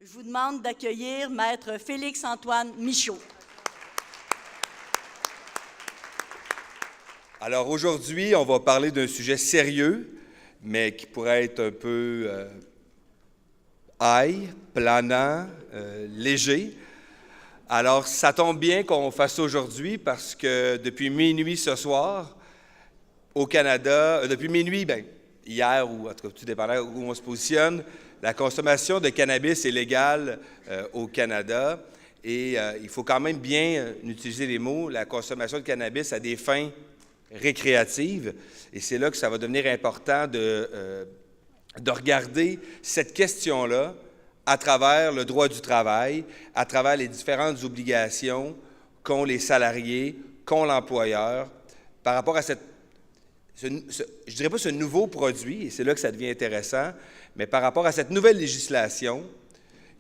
Je vous demande d'accueillir Maître Félix-Antoine Michaud. Alors aujourd'hui, on va parler d'un sujet sérieux, mais qui pourrait être un peu planant, léger. Alors ça tombe bien qu'on fasse ça aujourd'hui parce que depuis minuit ce soir, au Canada, depuis minuit, hier ou en tout cas tout dépendant où on se positionne, la consommation de cannabis est légale au Canada et il faut quand même bien utiliser les mots, la consommation de cannabis à des fins récréatives. Et c'est là que ça va devenir important de regarder cette question-là à travers le droit du travail, à travers les différentes obligations qu'ont les salariés, qu'ont l'employeur, par rapport à je ne dirais pas ce nouveau produit, et c'est là que ça devient intéressant, mais par rapport à cette nouvelle législation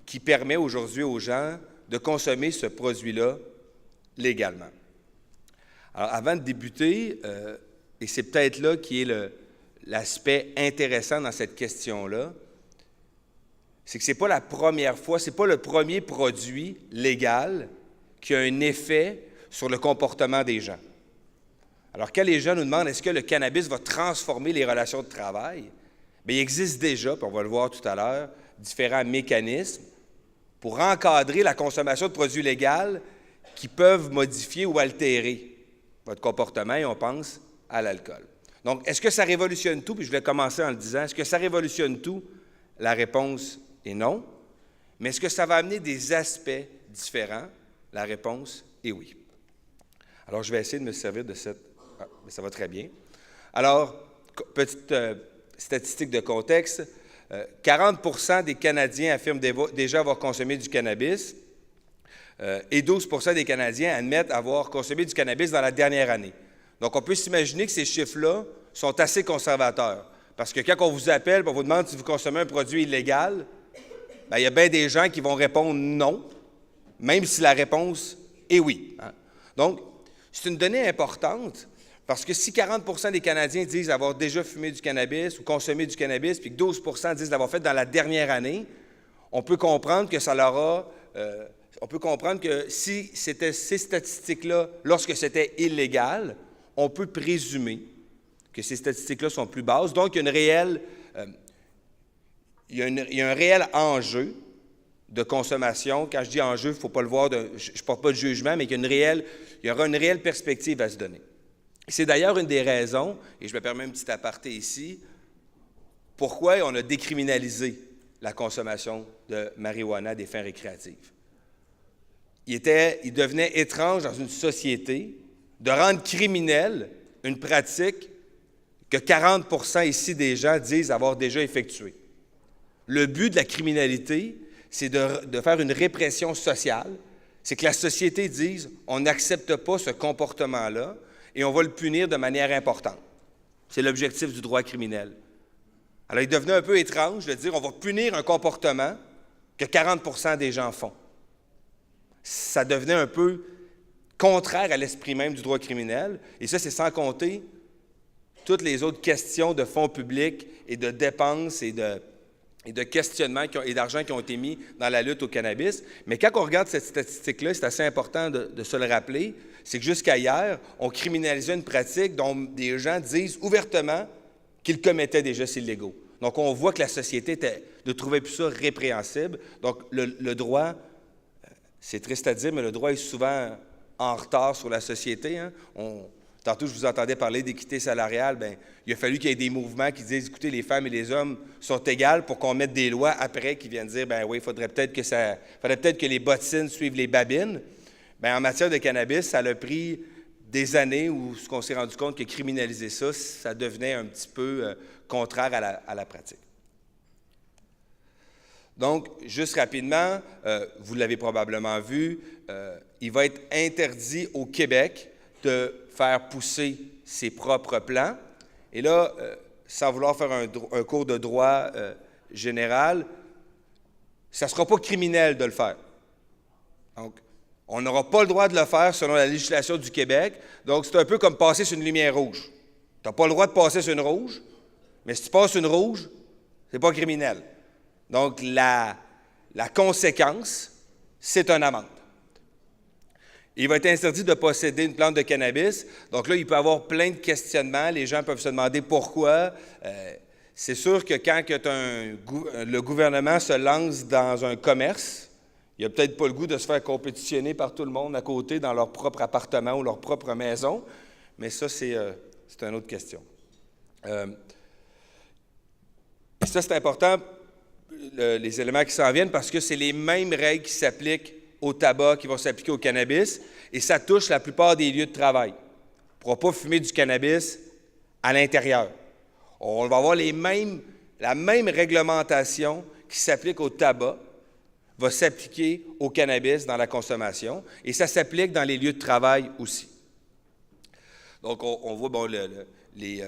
qui permet aujourd'hui aux gens de consommer ce produit-là légalement. Alors, avant de débuter, et c'est peut-être là qui est l'aspect intéressant dans cette question-là, c'est que ce n'est pas la première fois, ce n'est pas le premier produit légal qui a un effet sur le comportement des gens. Alors, quand les gens nous demandent est-ce que le cannabis va transformer les relations de travail, bien, il existe déjà, puis on va le voir tout à l'heure, différents mécanismes pour encadrer la consommation de produits légaux qui peuvent modifier ou altérer votre comportement, et on pense à l'alcool. Donc, est-ce que ça révolutionne tout? Puis je vais commencer en le disant, est-ce que ça révolutionne tout? La réponse est non. Mais est-ce que ça va amener des aspects différents? La réponse est oui. Alors, je vais essayer de me servir de cette... Ah, mais ça va très bien. Alors, petite statistique de contexte, 40 des Canadiens affirment déjà avoir consommé du cannabis et 12 des Canadiens admettent avoir consommé du cannabis dans la dernière année. Donc, on peut s'imaginer que ces chiffres-là sont assez conservateurs. Parce que quand on vous appelle et on vous demande si vous consommez un produit illégal, bien, il y a bien des gens qui vont répondre non, même si la réponse est oui. Hein? Donc, c'est une donnée importante parce que si 40 des Canadiens disent avoir déjà fumé du cannabis ou consommé du cannabis, puis que 12 disent l'avoir fait dans la dernière année, on peut comprendre que ça leur a... on peut comprendre que si c'était ces statistiques-là, lorsque c'était illégal, on peut présumer que ces statistiques-là sont plus basses. Donc, il y a un réel enjeu de consommation. Quand je dis enjeu, il ne faut pas le voir, je ne porte pas de jugement, mais il y aura une réelle perspective à se donner. C'est d'ailleurs une des raisons, et je me permets un petit aparté ici, pourquoi on a décriminalisé la consommation de marijuana à des fins récréatives. Il devenait étrange dans une société de rendre criminelle une pratique que 40 ici des gens disent avoir déjà effectuée. Le but de la criminalité, c'est de faire une répression sociale, c'est que la société dise on n'accepte pas ce comportement-là et on va le punir de manière importante. C'est l'objectif du droit criminel. Alors, il devenait un peu étrange de dire on va punir un comportement que 40 des gens font. Ça devenait un peu contraire à l'esprit même du droit criminel, et ça, c'est sans compter toutes les autres questions de fonds publics et de dépenses et de questionnements et d'argent qui ont été mis dans la lutte au cannabis. Mais quand on regarde cette statistique-là, c'est assez important de se le rappeler, c'est que jusqu'à hier, on criminalisait une pratique dont des gens disent ouvertement qu'ils commettaient des gestes illégaux. Donc, on voit que la société ne trouvait plus ça répréhensible. Donc, le droit, c'est triste à dire, mais le droit est souvent en retard sur la société. Hein? Tantôt, je vous entendais parler d'équité salariale. Bien, il a fallu qu'il y ait des mouvements qui disent, écoutez, les femmes et les hommes sont égales pour qu'on mette des lois après qui viennent dire, bien oui, il faudrait peut-être que les bottines suivent les babines. Bien, en matière de cannabis, ça a pris des années où on s'est rendu compte que criminaliser ça, ça devenait un petit peu contraire à la pratique. Donc, juste rapidement, vous l'avez probablement vu, il va être interdit au Québec de faire pousser ses propres plants. Et là, sans vouloir faire un cours de droit général, ça ne sera pas criminel de le faire. Donc, on n'aura pas le droit de le faire selon la législation du Québec. Donc, c'est un peu comme passer sur une lumière rouge. Tu n'as pas le droit de passer sur une rouge, mais si tu passes sur une rouge, ce n'est pas criminel. Donc, la conséquence, c'est une amende. Il va être interdit de posséder une plante de cannabis. Donc là, il peut y avoir plein de questionnements. Les gens peuvent se demander pourquoi. C'est sûr que quand le gouvernement se lance dans un commerce, il n'a peut-être pas le goût de se faire compétitionner par tout le monde à côté dans leur propre appartement ou leur propre maison. Mais ça, c'est une autre question. Ça, c'est important, les éléments qui s'en viennent, parce que c'est les mêmes règles qui s'appliquent au tabac qui vont s'appliquer au cannabis, et ça touche la plupart des lieux de travail. On ne pourra pas fumer du cannabis à l'intérieur. On va avoir la même réglementation qui s'applique au tabac va s'appliquer au cannabis dans la consommation, et ça s'applique dans les lieux de travail aussi. Donc, on voit les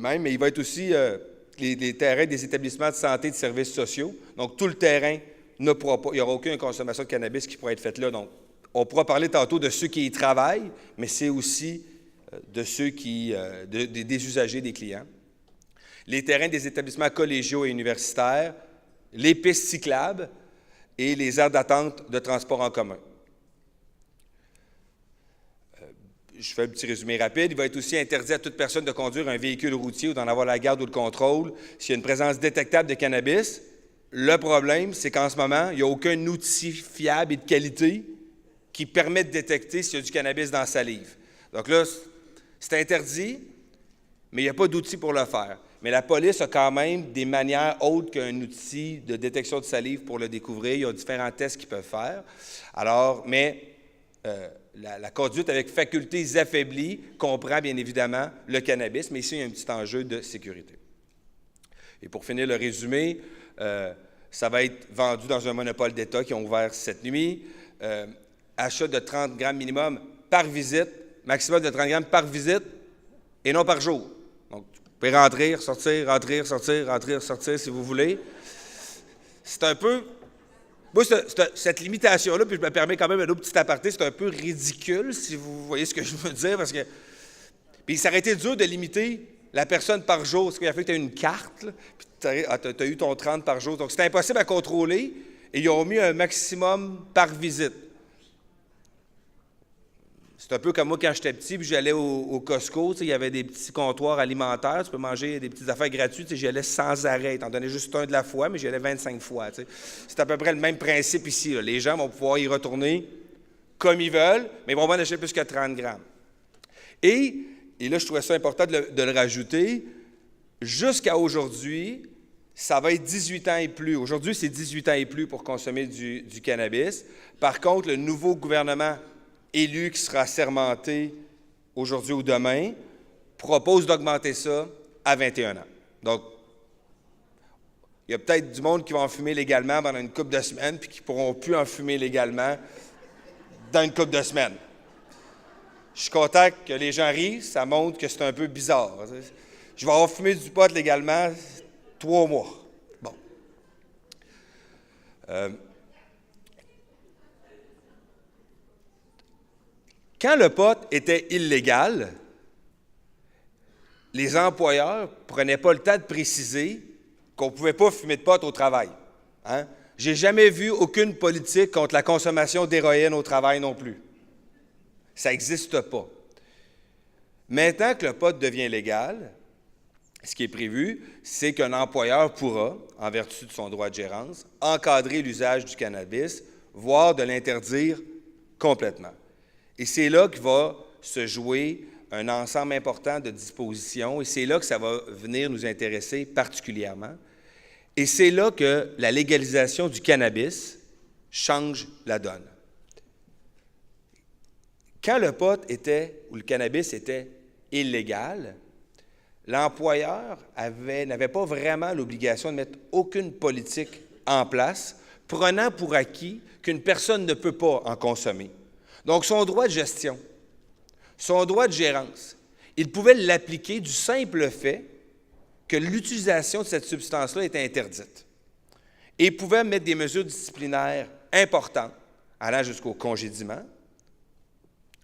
mêmes, mais il va être aussi les terrains des établissements de santé et de services sociaux. Donc, tout le terrain ne pourra pas, il n'y aura aucune consommation de cannabis qui pourra être faite là. Donc, on pourra parler tantôt de ceux qui y travaillent, mais c'est aussi de ceux des usagers, des clients. Les terrains des établissements collégiaux et universitaires, les pistes cyclables et les aires d'attente de transport en commun. Je fais un petit résumé rapide. Il va être aussi interdit à toute personne de conduire un véhicule routier ou d'en avoir la garde ou le contrôle s'il y a une présence détectable de cannabis. Le problème, c'est qu'en ce moment, il n'y a aucun outil fiable et de qualité qui permet de détecter s'il y a du cannabis dans la salive. Donc là, c'est interdit, mais il n'y a pas d'outil pour le faire. Mais la police a quand même des manières autres qu'un outil de détection de salive pour le découvrir. Il y a différents tests qu'ils peuvent faire. Alors, mais la conduite avec facultés affaiblies comprend bien évidemment le cannabis, mais ici, il y a un petit enjeu de sécurité. Et pour finir le résumé, ça va être vendu dans un monopole d'État qui ont ouvert cette nuit. Achat de 30 grammes minimum par visite, maximum de 30 grammes par visite et non par jour. Donc, vous pouvez rentrer, sortir si vous voulez. C'est un peu... Moi, cette limitation-là, puis je me permets quand même un autre petit aparté, c'est un peu ridicule, si vous voyez ce que je veux dire, parce que... Puis ça aurait été dur de limiter la personne par jour, parce qu'il a fallu que tu aies une carte, là, puis tu as eu ton 30 par jour. Donc, c'était impossible à contrôler, et ils ont mis un maximum par visite. C'est un peu comme moi quand j'étais petit, puis j'allais au Costco, il y avait des petits comptoirs alimentaires, tu peux manger des petites affaires gratuites, j'y allais sans arrêt. T'en donnais juste un de la fois, mais j'y allais 25 fois. T'sais. C'est à peu près le même principe ici. Là. Les gens vont pouvoir y retourner comme ils veulent, mais ils vont pas en acheter plus que 30 grammes. Et là, je trouvais ça important de le rajouter, jusqu'à aujourd'hui, ça va être 18 ans et plus. Aujourd'hui, c'est 18 ans et plus pour consommer du cannabis. Par contre, le nouveau gouvernement élu qui sera sermenté aujourd'hui ou demain, propose d'augmenter ça à 21 ans. Donc, il y a peut-être du monde qui va en fumer légalement pendant une couple de semaines, puis qui ne pourront plus en fumer légalement dans une couple de semaines. Je suis content que les gens rient, ça montre que c'est un peu bizarre. Je vais avoir fumé du pot légalement 3 mois. Bon. Quand le pot était illégal, les employeurs ne prenaient pas le temps de préciser qu'on ne pouvait pas fumer de pot au travail. Hein? Je n'ai jamais vu aucune politique contre la consommation d'héroïne au travail non plus. Ça n'existe pas. Maintenant que le pot devient légal, ce qui est prévu, c'est qu'un employeur pourra, en vertu de son droit de gérance, encadrer l'usage du cannabis, voire de l'interdire complètement. Et c'est là que va se jouer un ensemble important de dispositions, et c'est là que ça va venir nous intéresser particulièrement. Et c'est là que la légalisation du cannabis change la donne. Quand le pot ou le cannabis était illégal, l'employeur n'avait pas vraiment l'obligation de mettre aucune politique en place, prenant pour acquis qu'une personne ne peut pas en consommer. Donc, son droit de gestion, son droit de gérance, il pouvait l'appliquer du simple fait que l'utilisation de cette substance-là était interdite. Et il pouvait mettre des mesures disciplinaires importantes, allant jusqu'au congédiement.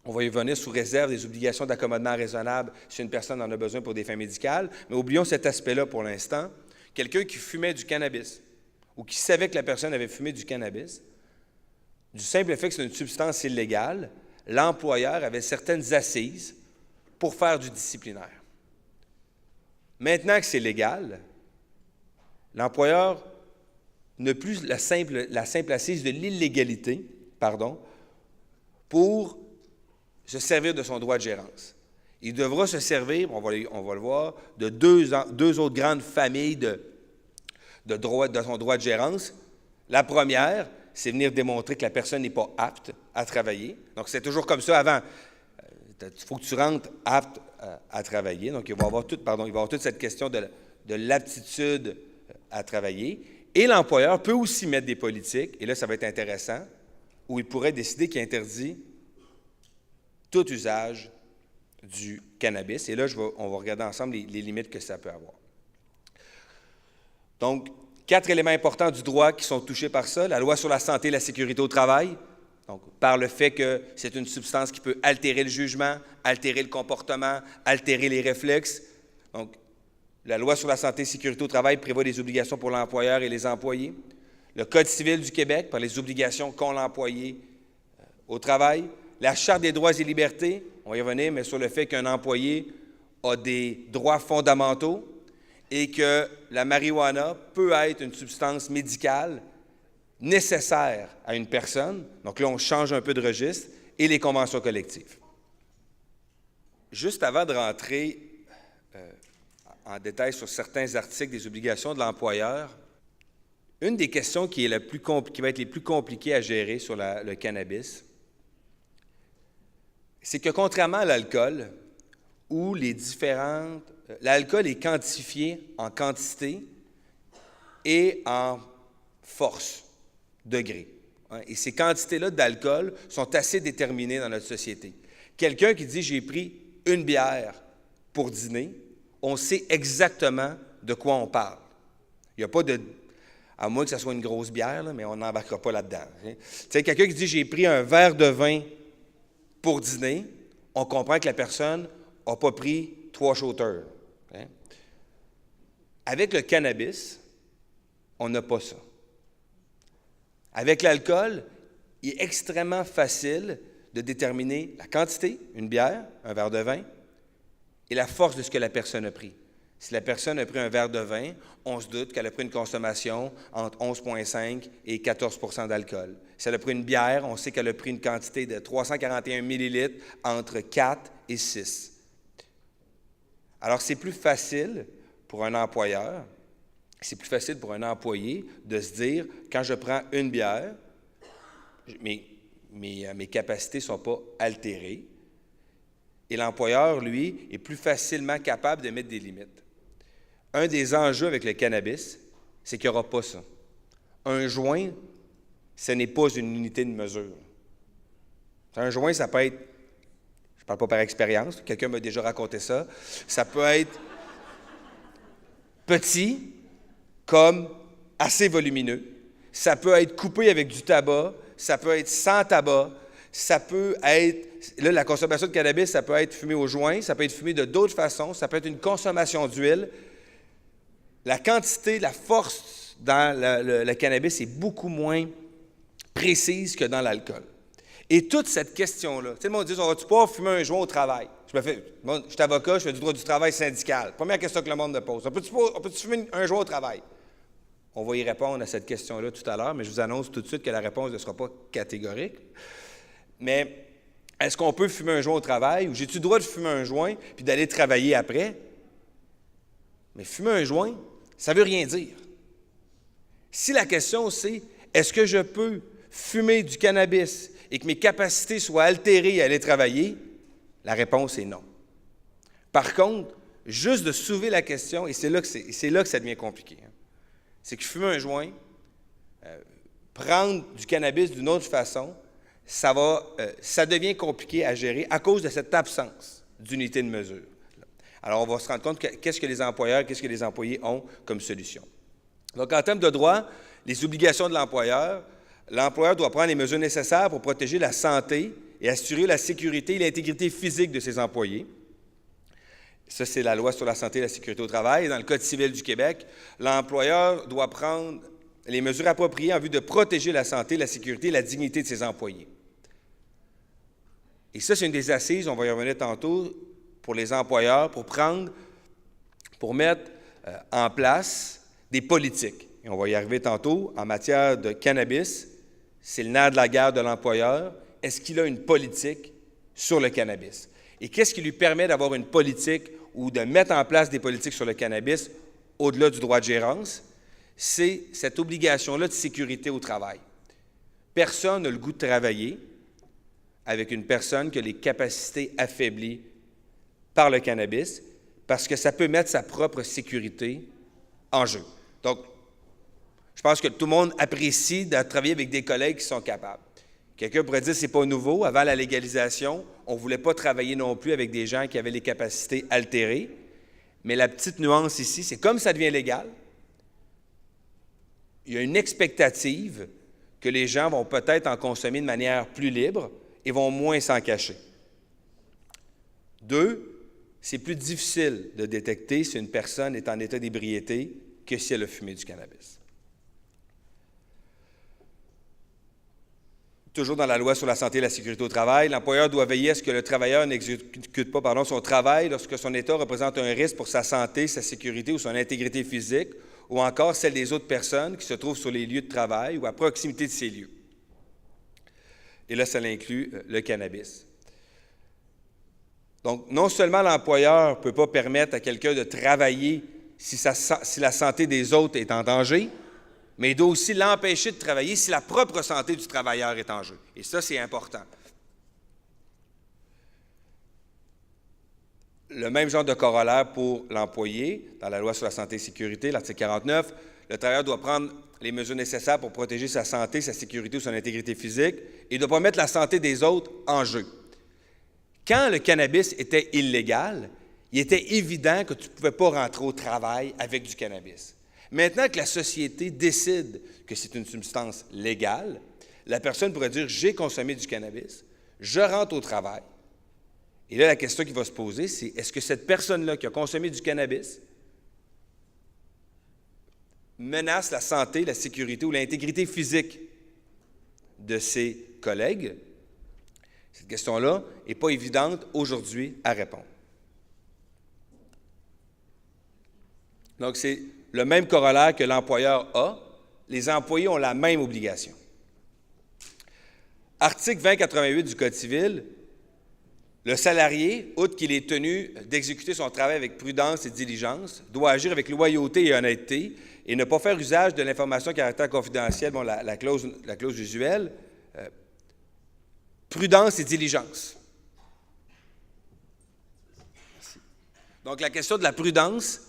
On va y venir sous réserve des obligations d'accommodement raisonnable si une personne en a besoin pour des fins médicales, mais oublions cet aspect-là pour l'instant. Quelqu'un qui fumait du cannabis ou qui savait que la personne avait fumé du cannabis, du simple fait que c'est une substance illégale, l'employeur avait certaines assises pour faire du disciplinaire. Maintenant que c'est légal, l'employeur n'a plus la simple assise de l'illégalité, pour se servir de son droit de gérance. Il devra se servir, on va le voir, de deux autres grandes familles de son droit de gérance. La première, c'est venir démontrer que la personne n'est pas apte à travailler. Donc, c'est toujours comme ça avant. Il faut que tu rentres apte à travailler. Donc, il va y avoir toute cette question de l'aptitude à travailler. Et l'employeur peut aussi mettre des politiques, et là, ça va être intéressant, où il pourrait décider qu'il interdit tout usage du cannabis. Et là, on va regarder ensemble les limites que ça peut avoir. Donc, 4 éléments importants du droit qui sont touchés par ça. La loi sur la santé et la sécurité au travail, donc par le fait que c'est une substance qui peut altérer le jugement, altérer le comportement, altérer les réflexes. Donc, la loi sur la santé et la sécurité au travail prévoit des obligations pour l'employeur et les employés. Le Code civil du Québec, par les obligations qu'ont l'employé au travail. La Charte des droits et libertés, on va y revenir, mais sur le fait qu'un employé a des droits fondamentaux et que la marijuana peut être une substance médicale nécessaire à une personne. Donc là, on change un peu de registre, et les conventions collectives. Juste avant de rentrer en détail sur certains articles des obligations de l'employeur, une des questions qui va être les plus compliquées à gérer sur le cannabis, c'est que contrairement à l'alcool, où l'alcool est quantifié en quantité et en force, degré. Et ces quantités-là d'alcool sont assez déterminées dans notre société. Quelqu'un qui dit « j'ai pris une bière pour dîner », on sait exactement de quoi on parle. Il n'y a pas de... À moins que ce soit une grosse bière, là, mais on n'embarquera pas là-dedans. Tu sais, quelqu'un qui dit « j'ai pris un verre de vin pour dîner », on comprend que la personne n'a pas pris 3 shooters. Hein? Avec le cannabis, on n'a pas ça. Avec l'alcool, il est extrêmement facile de déterminer la quantité, une bière, un verre de vin, et la force de ce que la personne a pris. Si la personne a pris un verre de vin, on se doute qu'elle a pris une consommation entre 11,5 et 14 % d'alcool. Si elle a pris une bière, on sait qu'elle a pris une quantité de 341 millilitres entre 4 et 6. Alors, c'est plus facile pour un employeur, c'est plus facile pour un employé de se dire, quand je prends une bière, mes capacités ne sont pas altérées. Et l'employeur, lui, est plus facilement capable de mettre des limites. Un des enjeux avec le cannabis, c'est qu'il n'y aura pas ça. Un joint, ce n'est pas une unité de mesure. Un joint, ça peut être, je ne parle pas par expérience, quelqu'un m'a déjà raconté ça, ça peut être petit comme assez volumineux, ça peut être coupé avec du tabac, ça peut être sans tabac, ça peut être, là, la consommation de cannabis, ça peut être fumé au joint, ça peut être fumé de d'autres façons, ça peut être une consommation d'huile. La quantité, la force dans le cannabis est beaucoup moins précise que dans l'alcool. Et toute cette question-là, tu sais, le monde dit, on va-tu pouvoir fumer un joint au travail? Je suis avocat, je fais du droit du travail syndical. Première question que le monde me pose, on peut-tu fumer un joint au travail? On va y répondre à cette question-là tout à l'heure, mais je vous annonce tout de suite que la réponse ne sera pas catégorique. Mais est-ce qu'on peut fumer un joint au travail, ou j'ai-tu le droit de fumer un joint puis d'aller travailler après? Mais fumer un joint, ça ne veut rien dire. Si la question c'est, est-ce que je peux fumer du cannabis et que mes capacités soient altérées à aller travailler? La réponse est non. Par contre, juste de soulever la question, et c'est là que ça devient compliqué, hein, c'est que fumer un joint, prendre du cannabis d'une autre façon, ça devient compliqué à gérer à cause de cette absence d'unité de mesure. Alors, on va se rendre compte qu'est-ce que les employeurs, qu'est-ce que les employés ont comme solution. Donc, en termes de droit, les obligations de l'employeur doit prendre les mesures nécessaires pour protéger la santé et assurer la sécurité et l'intégrité physique de ses employés. Ça, c'est la loi sur la santé et la sécurité au travail. Et dans le Code civil du Québec, l'employeur doit prendre les mesures appropriées en vue de protéger la santé, la sécurité et la dignité de ses employés. Et ça, c'est une des assises, on va y revenir tantôt, pour les employeurs, pour mettre en place des politiques. Et on va y arriver tantôt. En matière de cannabis, c'est le nerf de la guerre de l'employeur. Est-ce qu'il a une politique sur le cannabis? Et qu'est-ce qui lui permet d'avoir une politique ou de mettre en place des politiques sur le cannabis au-delà du droit de gérance? C'est cette obligation-là de sécurité au travail. Personne n'a le goût de travailler avec une personne qui a les capacités affaiblies par le cannabis, parce que ça peut mettre sa propre sécurité en jeu. Donc, je pense que tout le monde apprécie de travailler avec des collègues qui sont capables. Quelqu'un pourrait dire que ce n'est pas nouveau. Avant la légalisation, on ne voulait pas travailler non plus avec des gens qui avaient les capacités altérées. Mais la petite nuance ici, c'est comme ça devient légal, il y a une expectative que les gens vont peut-être en consommer de manière plus libre et vont moins s'en cacher. 2, c'est plus difficile de détecter si une personne est en état d'ébriété que si elle a fumé du cannabis. Toujours dans la loi sur la santé et la sécurité au travail, l'employeur doit veiller à ce que le travailleur n'exécute pas son travail lorsque son état représente un risque pour sa santé, sa sécurité ou son intégrité physique, ou encore celle des autres personnes qui se trouvent sur les lieux de travail ou à proximité de ces lieux. Et là, ça inclut le cannabis. Donc, non seulement l'employeur ne peut pas permettre à quelqu'un de travailler si la santé des autres est en danger, mais il doit aussi l'empêcher de travailler si la propre santé du travailleur est en jeu. Et ça, c'est important. Le même genre de corollaire pour l'employé, dans la loi sur la santé et la sécurité, l'article 49, le travailleur doit prendre les mesures nécessaires pour protéger sa santé, sa sécurité ou son intégrité physique et ne doit pas mettre la santé des autres en jeu. Quand le cannabis était illégal, il était évident que tu ne pouvais pas rentrer au travail avec du cannabis. Maintenant que la société décide que c'est une substance légale, la personne pourrait dire « j'ai consommé du cannabis, je rentre au travail ». Et là, la question qui va se poser, c'est est-ce que cette personne-là qui a consommé du cannabis menace la santé, la sécurité ou l'intégrité physique de ses collègues? Cette question-là n'est pas évidente aujourd'hui à répondre. Donc, c'est le même corollaire que l'employeur a. Les employés ont la même obligation. Article 2088 du Code civil, le salarié, outre qu'il est tenu d'exécuter son travail avec prudence et diligence, doit agir avec loyauté et honnêteté et ne pas faire usage de l'information à caractère confidentiel, la clause usuelle, prudence et diligence. Merci. Donc, la question de la prudence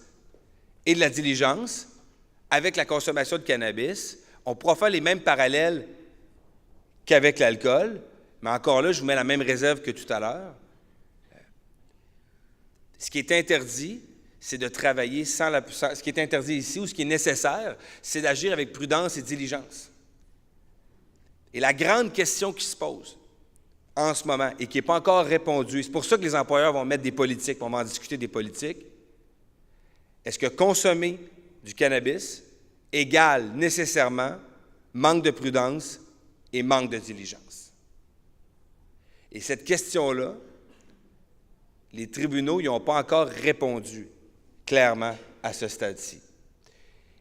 et de la diligence avec la consommation de cannabis, on pourra faire les mêmes parallèles qu'avec l'alcool, mais encore là, je vous mets la même réserve que tout à l'heure. Ce qui est interdit, c'est de travailler ce qui est interdit ici, ou ce qui est nécessaire, c'est d'agir avec prudence et diligence. Et la grande question qui se pose en ce moment, et qui n'est pas encore répondue, c'est pour ça que les employeurs vont mettre des politiques, on va en discuter des politiques, est-ce que consommer du cannabis égale nécessairement manque de prudence et manque de diligence? Et cette question-là, les tribunaux n'y ont pas encore répondu clairement à ce stade-ci.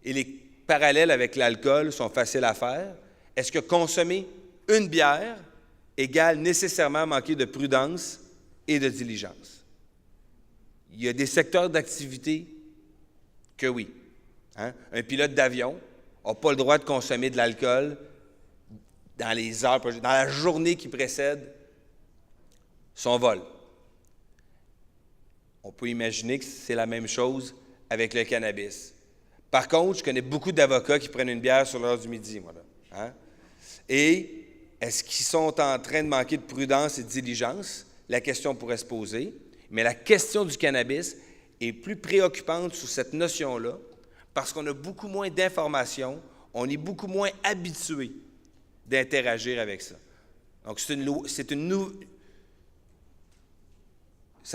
Et les parallèles avec l'alcool sont faciles à faire. Est-ce que consommer une bière égale nécessairement manquer de prudence et de diligence? Il y a des secteurs d'activité que oui. Hein? Un pilote d'avion n'a pas le droit de consommer de l'alcool dans les heures, dans la journée qui précède son vol. On peut imaginer que c'est la même chose avec le cannabis. Par contre, je connais beaucoup d'avocats qui prennent une bière sur l'heure du midi, moi, là. Hein? Et est-ce qu'ils sont en train de manquer de prudence et de diligence? La question pourrait se poser. Mais la question du cannabis est plus préoccupante sous cette notion-là parce qu'on a beaucoup moins d'informations, on est beaucoup moins habitué d'interagir avec ça. Donc, ça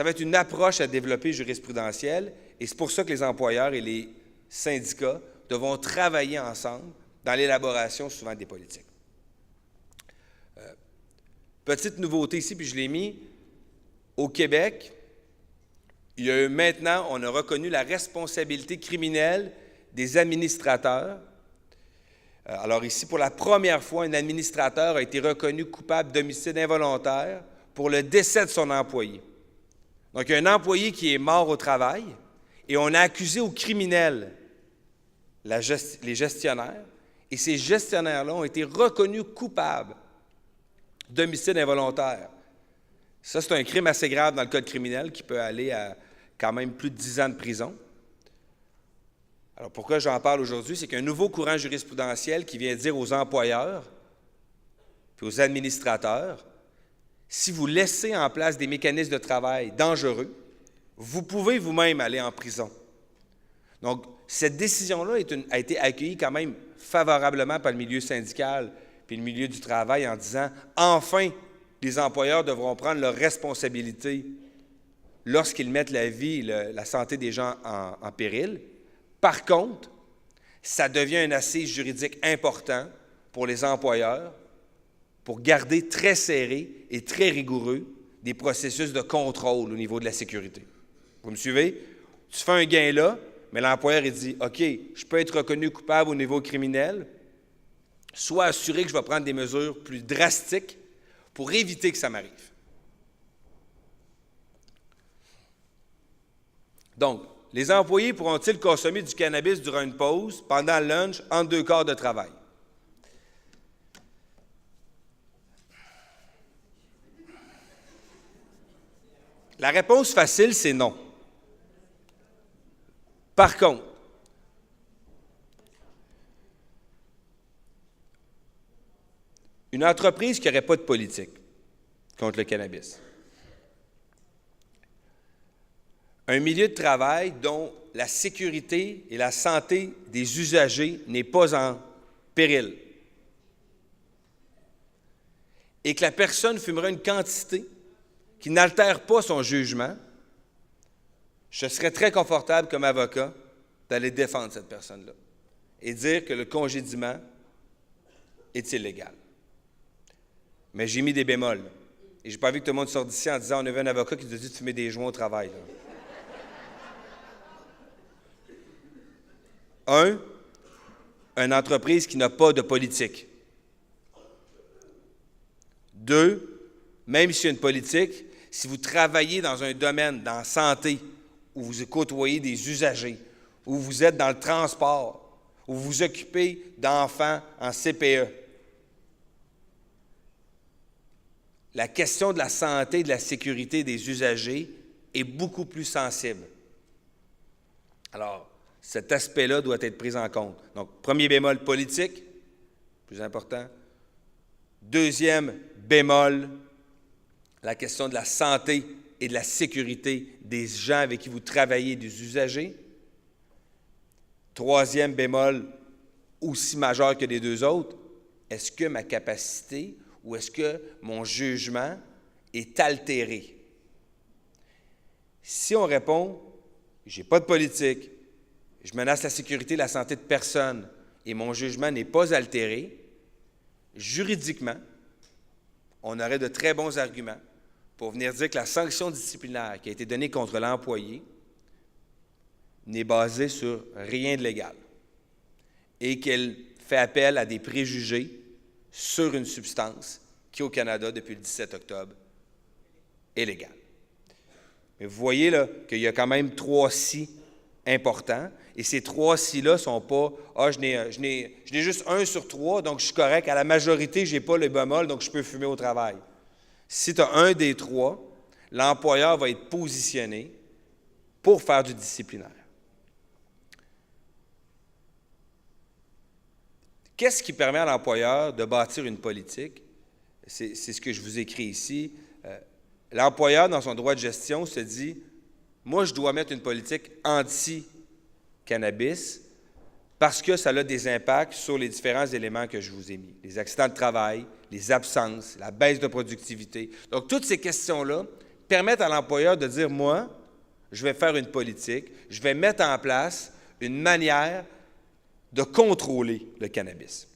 va être une approche à développer jurisprudentielle et c'est pour ça que les employeurs et les syndicats devront travailler ensemble dans l'élaboration souvent des politiques. Petite nouveauté ici, puis je l'ai mis, au Québec, maintenant, on a reconnu la responsabilité criminelle des administrateurs. Alors ici, pour la première fois, un administrateur a été reconnu coupable d'homicide involontaire pour le décès de son employé. Donc, il y a un employé qui est mort au travail et on a accusé au criminel les gestionnaires, et ces gestionnaires-là ont été reconnus coupables d'homicide involontaire. Ça, c'est un crime assez grave dans le code criminel qui peut aller à quand même plus de 10 ans de prison. Alors, pourquoi j'en parle aujourd'hui? C'est qu'un nouveau courant jurisprudentiel qui vient dire aux employeurs puis aux administrateurs, si vous laissez en place des mécanismes de travail dangereux, vous pouvez vous-même aller en prison. Donc, cette décision-là a été accueillie quand même favorablement par le milieu syndical puis le milieu du travail en disant « Enfin, les employeurs devront prendre leurs responsabilités lorsqu'ils mettent la vie et la santé des gens en péril. » Par contre, ça devient un assise juridique important pour les employeurs pour garder très serré et très rigoureux des processus de contrôle au niveau de la sécurité. Vous me suivez? Tu fais un gain là, mais l'employeur il dit « OK, je peux être reconnu coupable au niveau criminel, sois assuré que je vais prendre des mesures plus drastiques pour éviter que ça m'arrive. » Donc, les employés pourront-ils consommer du cannabis durant une pause, pendant le lunch, entre 2 quarts de travail? La réponse facile, c'est non. Par contre, une entreprise qui n'aurait pas de politique contre le cannabis, un milieu de travail dont la sécurité et la santé des usagers n'est pas en péril, et que la personne fumera une quantité qui n'altère pas son jugement, je serais très confortable comme avocat d'aller défendre cette personne-là et dire que le congédiement est illégal. Mais j'ai mis des bémols. Et je n'ai pas vu que tout le monde sorte d'ici en disant « On avait un avocat qui nous a dit de fumer des joints au travail. » Une entreprise qui n'a pas de politique. 2, même s'il y a une politique, si vous travaillez dans un domaine, dans la santé, où vous côtoyez des usagers, où vous êtes dans le transport, où vous vous occupez d'enfants en CPE, la question de la santé et de la sécurité des usagers est beaucoup plus sensible. Alors, cet aspect-là doit être pris en compte. Donc, premier bémol politique, plus important. Deuxième bémol, la question de la santé et de la sécurité des gens avec qui vous travaillez, des usagers. Troisième bémol, aussi majeur que les 2 autres, est-ce que ma capacité ou est-ce que mon jugement est altéré? Si on répond, j'ai pas de politique, je menace la sécurité et la santé de personne et mon jugement n'est pas altéré, juridiquement, on aurait de très bons arguments pour venir dire que la sanction disciplinaire qui a été donnée contre l'employé n'est basée sur rien de légal et qu'elle fait appel à des préjugés sur une substance qui, au Canada, depuis le 17 octobre, est légale. Mais vous voyez là qu'il y a quand même 3 si importants, et ces 3 si-là ne sont pas « Ah, je n'ai juste 1 sur 3, donc je suis correct. À la majorité, je n'ai pas le bémol, donc je peux fumer au travail. » Si tu as un des 3, l'employeur va être positionné pour faire du disciplinaire. Qu'est-ce qui permet à l'employeur de bâtir une politique? C'est ce que je vous écris ici. L'employeur, dans son droit de gestion, se dit « Moi, je dois mettre une politique anti-cannabis parce que ça a des impacts sur les différents éléments que je vous ai mis. Les accidents de travail, les absences, la baisse de productivité. Donc, toutes ces questions-là permettent à l'employeur de dire « Moi, je vais faire une politique, je vais mettre en place une manière de contrôler le cannabis.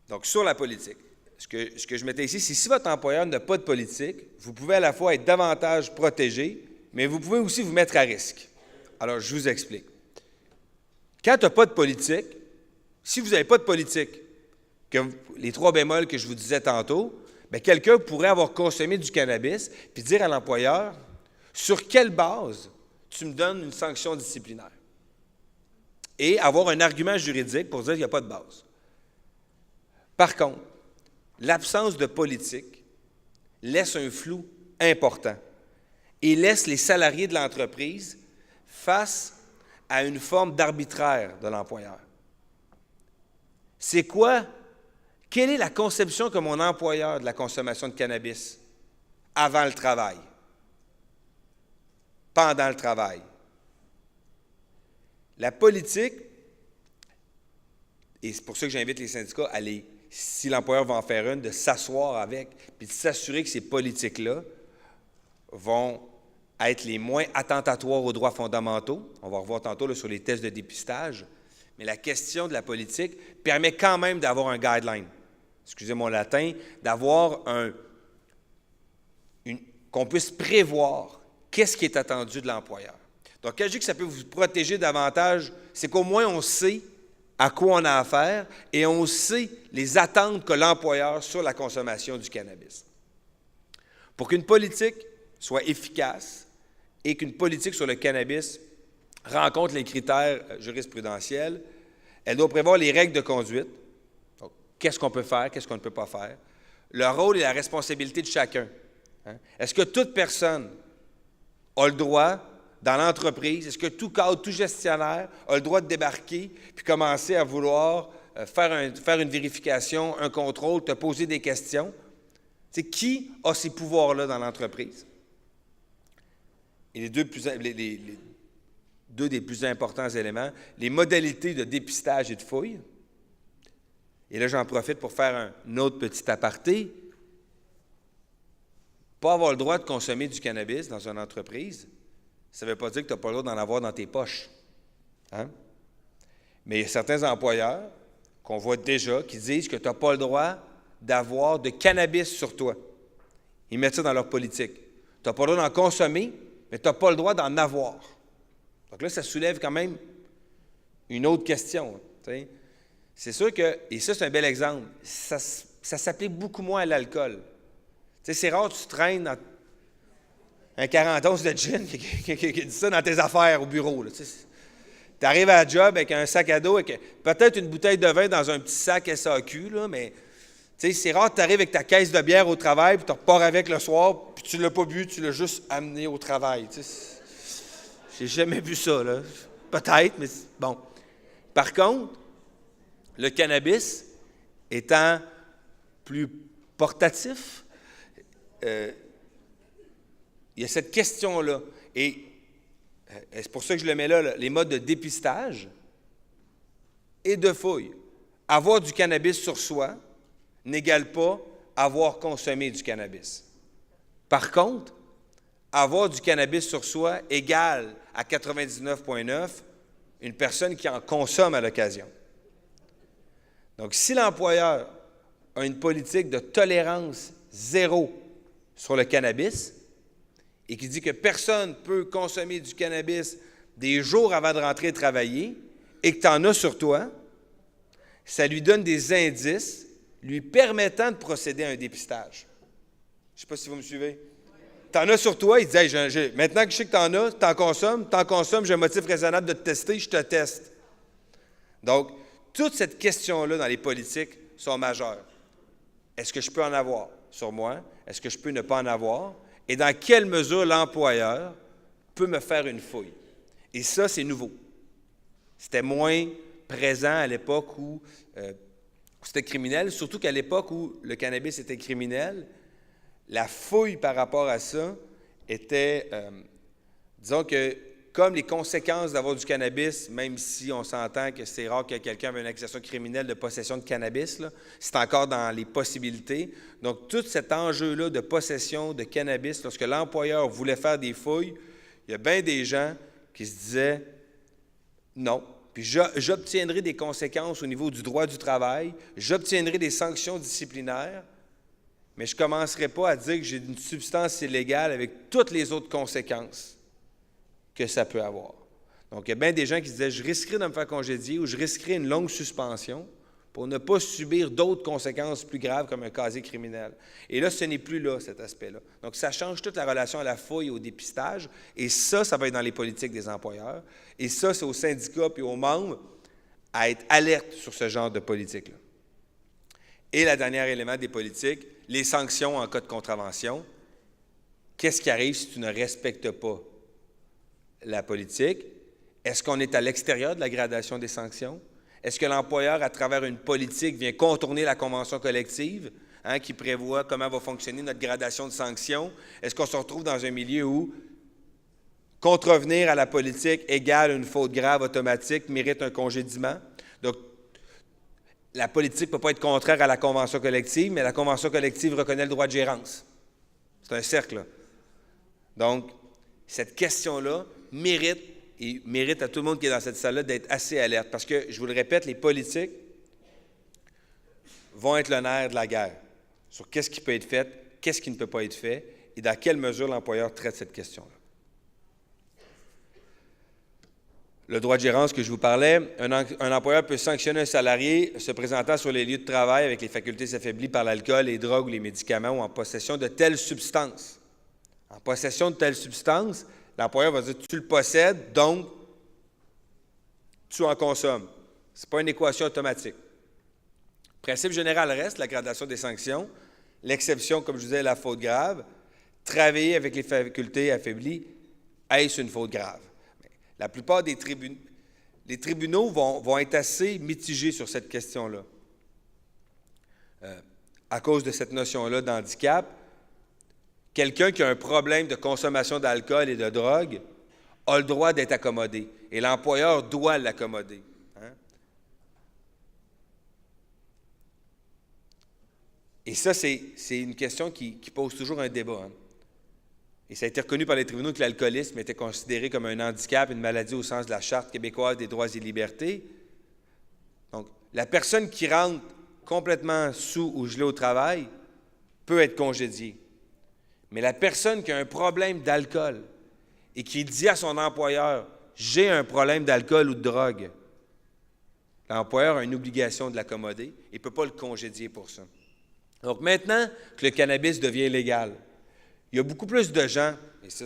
Donc, sur la politique, ce que je mettais ici, c'est si votre employeur n'a pas de politique, vous pouvez à la fois être davantage protégé, mais vous pouvez aussi vous mettre à risque. Alors, je vous explique. Quand tu n'as pas de politique, si vous n'avez pas de politique, les 3 bémols que je vous disais tantôt, bien, quelqu'un pourrait avoir consommé du cannabis puis dire à l'employeur, sur quelle base tu me donnes une sanction disciplinaire? Et avoir un argument juridique pour dire qu'il n'y a pas de base. Par contre, l'absence de politique laisse un flou important et laisse les salariés de l'entreprise face à une forme d'arbitraire de l'employeur. C'est quoi? Quelle est la conception que mon employeur de la consommation de cannabis avant le travail, pendant le travail? La politique, et c'est pour ça que j'invite les syndicats à aller, si l'employeur va en faire une, de s'asseoir avec, puis de s'assurer que ces politiques-là vont être les moins attentatoires aux droits fondamentaux. On va revoir tantôt là, sur les tests de dépistage. Mais la question de la politique permet quand même d'avoir un guideline, excusez mon latin, d'avoir qu'on puisse prévoir qu'est-ce qui est attendu de l'employeur. Donc, quand je dis que ça peut vous protéger davantage, c'est qu'au moins on sait à quoi on a affaire et on sait les attentes que l'employeur sur la consommation du cannabis. Pour qu'une politique soit efficace et qu'une politique sur le cannabis rencontre les critères jurisprudentiels, elle doit prévoir les règles de conduite. Donc, qu'est-ce qu'on peut faire, qu'est-ce qu'on ne peut pas faire, le rôle et la responsabilité de chacun. Hein? Est-ce que toute personne a le droit, dans l'entreprise, est-ce que tout cadre, tout gestionnaire a le droit de débarquer puis commencer à vouloir faire une vérification, un contrôle, te poser des questions? C'est qui a ces pouvoirs-là dans l'entreprise? Et les deux des plus importants éléments, les modalités de dépistage et de fouille. Et là, j'en profite pour faire un autre petit aparté. Pas avoir le droit de consommer du cannabis dans une entreprise, ça ne veut pas dire que tu n'as pas le droit d'en avoir dans tes poches. Hein? Mais il y a certains employeurs qu'on voit déjà qui disent que tu n'as pas le droit d'avoir de cannabis sur toi. Ils mettent ça dans leur politique. Tu n'as pas le droit d'en consommer, mais tu n'as pas le droit d'en avoir. Donc là, ça soulève quand même une autre question. T'sais. C'est sûr que, et ça c'est un bel exemple, ça s'applique beaucoup moins à l'alcool. T'sais, c'est rare que tu traînes dans un 40 onces de gin qui dit ça dans tes affaires au bureau. Tu arrives à la job avec un sac à dos, avec peut-être une bouteille de vin dans un petit sac SAQ, là, mais c'est rare que tu arrives avec ta caisse de bière au travail, puis tu repars avec le soir, puis tu ne l'as pas bu, tu l'as juste amené au travail. J'ai jamais vu ça, là. Peut-être, mais bon. Par contre, le cannabis étant plus portatif, il y a cette question-là. Et c'est pour ça que je le mets là, les modes de dépistage et de fouille. Avoir du cannabis sur soi n'égale pas avoir consommé du cannabis. Par contre, avoir du cannabis sur soi égale à 99,9 une personne qui en consomme à l'occasion. Donc, si l'employeur a une politique de tolérance zéro sur le cannabis et qui dit que personne ne peut consommer du cannabis des jours avant de rentrer travailler et que tu en as sur toi, ça lui donne des indices lui permettant de procéder à un dépistage. Je ne sais pas si vous me suivez. Tu en as sur toi, il dit hey, maintenant que je sais que tu en as, tu en consommes, j'ai un motif raisonnable de te tester, je te teste. Donc, toute cette question-là dans les politiques sont majeures. Est-ce que je peux en avoir sur moi? Est-ce que je peux ne pas en avoir? Et dans quelle mesure l'employeur peut me faire une fouille? Et ça, c'est nouveau. C'était moins présent à l'époque où c'était criminel, surtout qu'à l'époque où le cannabis était criminel, la fouille par rapport à ça était, disons que comme les conséquences d'avoir du cannabis, même si on s'entend que c'est rare que quelqu'un ait une accusation criminelle de possession de cannabis, là, c'est encore dans les possibilités. Donc, tout cet enjeu-là de possession de cannabis, lorsque l'employeur voulait faire des fouilles, il y a bien des gens qui se disaient « Non, puis j'obtiendrai des conséquences au niveau du droit du travail, j'obtiendrai des sanctions disciplinaires, mais je ne commencerai pas à dire que j'ai une substance illégale avec toutes les autres conséquences que ça peut avoir. » Donc, il y a bien des gens qui se disaient « Je risquerai de me faire congédier ou je risquerai une longue suspension pour ne pas subir d'autres conséquences plus graves comme un casier criminel. » Et là, ce n'est plus là, cet aspect-là. Donc, ça change toute la relation à la fouille et au dépistage. Et ça va être dans les politiques des employeurs. Et ça, c'est aux syndicats et aux membres à être alertes sur ce genre de politique-là. Et le dernier élément des politiques, les sanctions en cas de contravention. Qu'est-ce qui arrive si tu ne respectes pas la politique? Est-ce qu'on est à l'extérieur de la gradation des sanctions? Est-ce que l'employeur, à travers une politique, vient contourner la convention collective qui prévoit comment va fonctionner notre gradation de sanctions? Est-ce qu'on se retrouve dans un milieu où contrevenir à la politique égale une faute grave automatique, mérite un congédiement? Donc, la politique ne peut pas être contraire à la convention collective, mais la convention collective reconnaît le droit de gérance. C'est un cercle, là. Donc, cette question-là mérite à tout le monde qui est dans cette salle-là d'être assez alerte. Parce que, je vous le répète, les politiques vont être le nerf de la guerre sur qu'est-ce qui peut être fait, qu'est-ce qui ne peut pas être fait et dans quelle mesure l'employeur traite cette question-là. Le droit de gérance que je vous parlais, un employeur peut sanctionner un salarié se présentant sur les lieux de travail avec les facultés affaiblies par l'alcool, les drogues ou les médicaments ou en possession de telles substances. En possession de telles substances, l'employeur va dire « tu le possèdes, donc tu en consommes ». Ce n'est pas une équation automatique. Le principe général reste la gradation des sanctions. L'exception, comme je disais, est la faute grave. Travailler avec les facultés affaiblies, est-ce une faute grave? La plupart des tribunaux vont être assez mitigés sur cette question-là. À cause de cette notion-là d'handicap, quelqu'un qui a un problème de consommation d'alcool et de drogue a le droit d'être accommodé et l'employeur doit l'accommoder. Et ça, c'est une question qui pose toujours un débat. Et ça a été reconnu par les tribunaux que l'alcoolisme était considéré comme un handicap, une maladie au sens de la Charte québécoise des droits et libertés. Donc, la personne qui rentre complètement sous ou gelée au travail peut être congédiée. Mais la personne qui a un problème d'alcool et qui dit à son employeur « j'ai un problème d'alcool ou de drogue », l'employeur a une obligation de l'accommoder et ne peut pas le congédier pour ça. Donc maintenant que le cannabis devient légal, il y a beaucoup plus de gens, et ça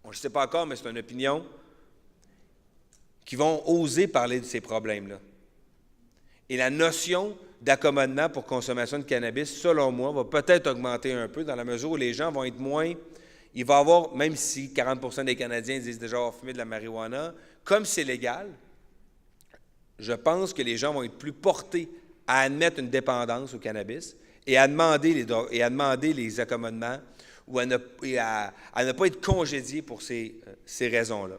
on ne le sait pas encore, mais c'est une opinion, qui vont oser parler de ces problèmes-là. Et la notion d'accommodement pour consommation de cannabis, selon moi, va peut-être augmenter un peu dans la mesure où les gens vont être moins... Il va y avoir, même si 40% des Canadiens disent déjà avoir fumé de la marijuana, comme c'est légal, je pense que les gens vont être plus portés à admettre une dépendance au cannabis et à demander les accommodements ou à ne pas être congédiés pour ces raisons-là.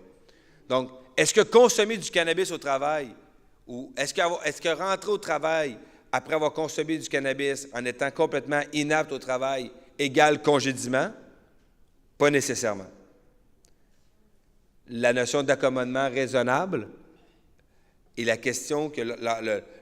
Donc, est-ce que consommer du cannabis au travail ou est-ce que rentrer au travail après avoir consommé du cannabis en étant complètement inapte au travail égale congédiement? Pas nécessairement. La notion d'accommodement raisonnable et la question que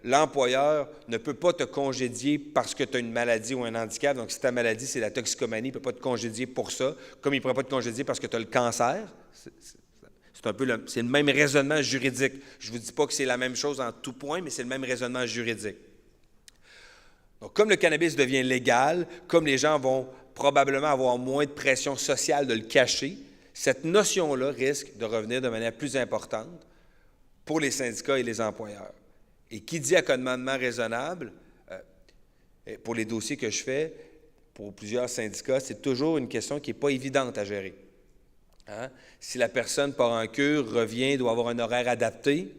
l'employeur ne peut pas te congédier parce que tu as une maladie ou un handicap. Donc, si ta maladie, c'est la toxicomanie, il ne peut pas te congédier pour ça, comme il ne pourrait pas te congédier parce que tu as le cancer. C'est le même raisonnement juridique. Je ne vous dis pas que c'est la même chose en tout point, mais c'est le même raisonnement juridique. Donc, comme le cannabis devient légal, comme les gens vont probablement avoir moins de pression sociale de le cacher, cette notion-là risque de revenir de manière plus importante pour les syndicats et les employeurs. Et qui dit accommodement raisonnable, pour les dossiers que je fais, pour plusieurs syndicats, c'est toujours une question qui n'est pas évidente à gérer. Si la personne part en cure, revient, doit avoir un horaire adapté,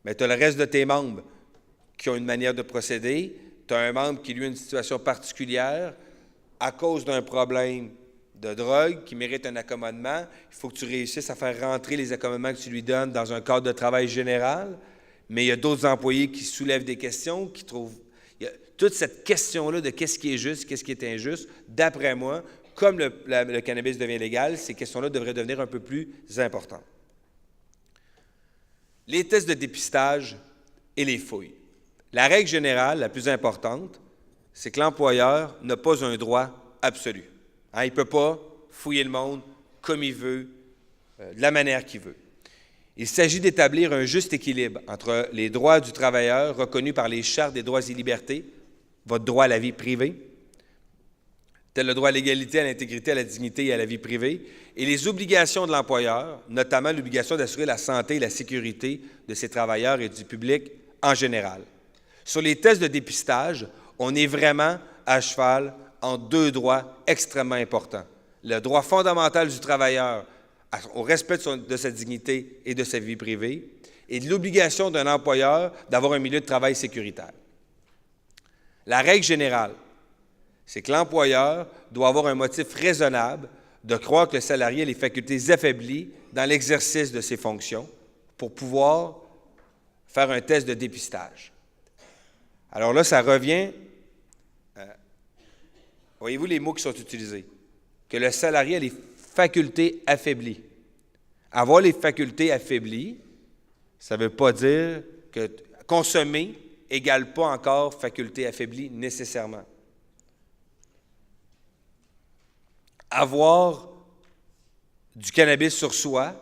mais tu as le reste de tes membres qui ont une manière de procéder, tu as un membre qui, lui, a une situation particulière à cause d'un problème de drogue qui mérite un accommodement, il faut que tu réussisses à faire rentrer les accommodements que tu lui donnes dans un cadre de travail général, mais il y a d'autres employés qui soulèvent des questions, qui trouvent... Il y a toute cette question-là de qu'est-ce qui est juste, qu'est-ce qui est injuste, d'après moi, comme le cannabis devient légal, ces questions-là devraient devenir un peu plus importantes. Les tests de dépistage et les fouilles. La règle générale, la plus importante, c'est que l'employeur n'a pas un droit absolu. Il ne peut pas fouiller le monde comme il veut, de la manière qu'il veut. Il s'agit d'établir un juste équilibre entre les droits du travailleur reconnus par les chartes des droits et libertés, votre droit à la vie privée, tel le droit à l'égalité, à l'intégrité, à la dignité et à la vie privée, et les obligations de l'employeur, notamment l'obligation d'assurer la santé et la sécurité de ses travailleurs et du public en général. Sur les tests de dépistage, on est vraiment à cheval en deux droits extrêmement importants. Le droit fondamental du travailleur au respect de sa dignité et de sa vie privée, et de l'obligation d'un employeur d'avoir un milieu de travail sécuritaire. La règle générale, c'est que l'employeur doit avoir un motif raisonnable de croire que le salarié a les facultés affaiblies dans l'exercice de ses fonctions pour pouvoir faire un test de dépistage. Alors là, ça revient, voyez-vous les mots qui sont utilisés, que le salarié a les facultés affaiblies. Avoir les facultés affaiblies, ça ne veut pas dire que consommer n'égale pas encore faculté affaiblie nécessairement. Avoir du cannabis sur soi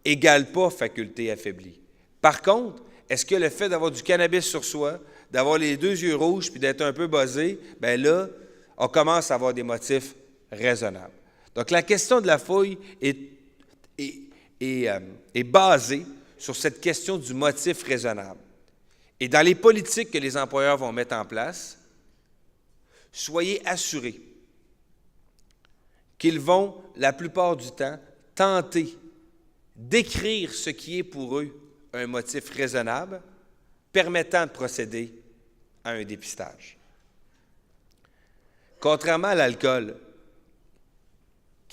égale pas faculté affaiblie. Par contre, est-ce que le fait d'avoir du cannabis sur soi, d'avoir les deux yeux rouges puis d'être un peu buzzé, bien là, on commence à avoir des motifs raisonnables. Donc, la question de la fouille est basée sur cette question du motif raisonnable. Et dans les politiques que les employeurs vont mettre en place, soyez assurés qu'ils vont, la plupart du temps, tenter d'écrire ce qui est pour eux un motif raisonnable permettant de procéder à un dépistage. Contrairement à l'alcool,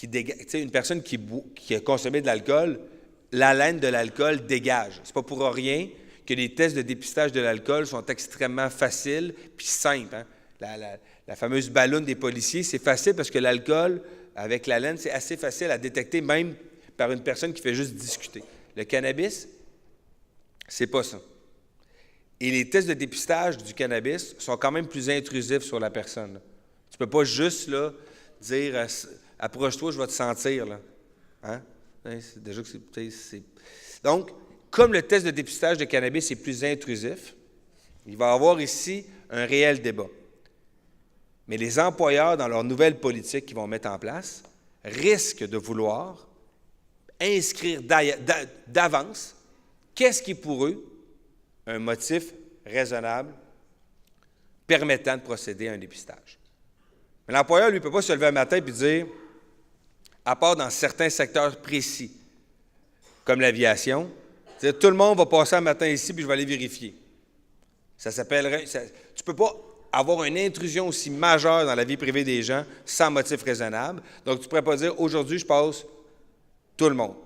une personne qui a consommé de l'alcool, l'haleine de l'alcool dégage. Ce n'est pas pour rien que les tests de dépistage de l'alcool sont extrêmement faciles puis simples. Hein? La fameuse balloune des policiers, c'est facile parce que l'alcool, avec l'haleine, c'est assez facile à détecter même par une personne qui fait juste discuter. Le cannabis, c'est pas ça. Et les tests de dépistage du cannabis sont quand même plus intrusifs sur la personne. Là. Tu ne peux pas juste là, dire « approche-toi, je vais te sentir. » là. Hein? C'est déjà que c'est... Donc, comme le test de dépistage de cannabis est plus intrusif, il va y avoir ici un réel débat. Mais les employeurs, dans leur nouvelle politique qu'ils vont mettre en place, risquent de vouloir inscrire d'avance qu'est-ce qui est pour eux un motif raisonnable permettant de procéder à un dépistage. Mais l'employeur, lui, ne peut pas se lever un matin et dire, à part dans certains secteurs précis, comme l'aviation, dire tout le monde va passer un matin ici puis je vais aller vérifier. Ça s'appellerait... tu ne peux pas avoir une intrusion aussi majeure dans la vie privée des gens sans motif raisonnable. Donc, tu ne pourrais pas dire aujourd'hui, je passe tout le monde.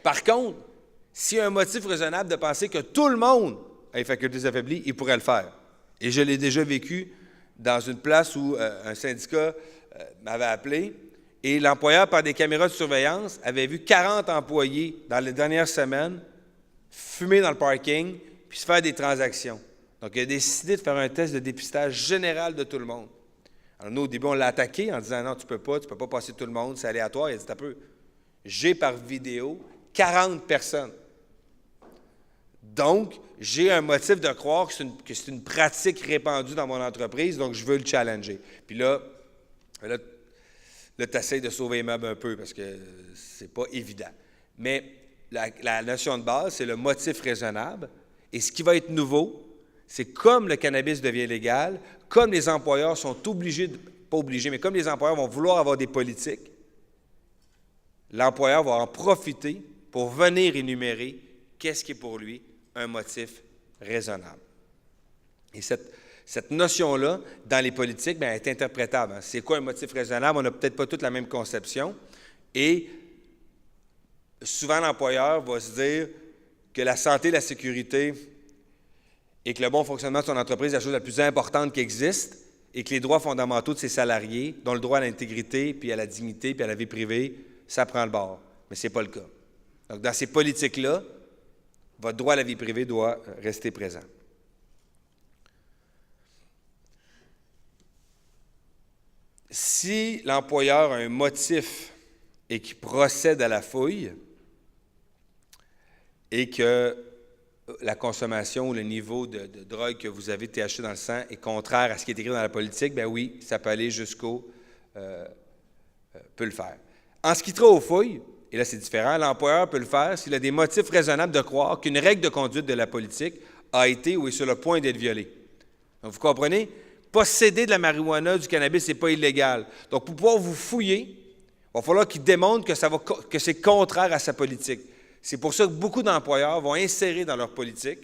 Par contre, s'il y a un motif raisonnable de penser que tout le monde a les facultés affaiblies, il pourrait le faire. Et je l'ai déjà vécu dans une place où un syndicat m'avait appelé et l'employeur, par des caméras de surveillance, avait vu 40 employés dans les dernières semaines fumer dans le parking puis se faire des transactions. Donc, il a décidé de faire un test de dépistage général de tout le monde. Alors, nous, au début, on l'a attaqué en disant « Non, tu ne peux pas passer tout le monde, c'est aléatoire. » Il a dit « T'as peu. J'ai par vidéo 40 personnes. Donc, j'ai un motif de croire que c'est une pratique répandue dans mon entreprise, donc je veux le challenger. » Puis là tu essaies de sauver les meubles un peu parce que c'est pas évident. Mais la notion de base, c'est le motif raisonnable. Et ce qui va être nouveau, c'est comme le cannabis devient légal, comme les employeurs sont obligés, pas obligés, mais comme les employeurs vont vouloir avoir des politiques, l'employeur va en profiter pour venir énumérer qu'est-ce qui est pour lui un motif raisonnable. Et cette notion-là, dans les politiques, bien, elle est interprétable. Hein. C'est quoi un motif raisonnable? On n'a peut-être pas toute la même conception. Et souvent, l'employeur va se dire que la santé, la sécurité et que le bon fonctionnement de son entreprise est la chose la plus importante qui existe. et que les droits fondamentaux de ses salariés, dont le droit à l'intégrité, puis à la dignité, puis à la vie privée, ça prend le bord. Mais ce n'est pas le cas. Donc, dans ces politiques-là, votre droit à la vie privée doit rester présent. Si l'employeur a un motif et qu'il procède à la fouille et que la consommation ou le niveau de drogue que vous avez THC dans le sang est contraire à ce qui est écrit dans la politique, bien oui, ça peut aller jusqu'au peut le faire. En ce qui tient aux fouilles, et là c'est différent, l'employeur peut le faire s'il a des motifs raisonnables de croire qu'une règle de conduite de la politique a été ou est sur le point d'être violée. Donc vous comprenez? Posséder de la marijuana, du cannabis, ce n'est pas illégal. Donc pour pouvoir vous fouiller, il va falloir qu'il démontre que c'est contraire à sa politique. C'est pour ça que beaucoup d'employeurs vont insérer dans leur politique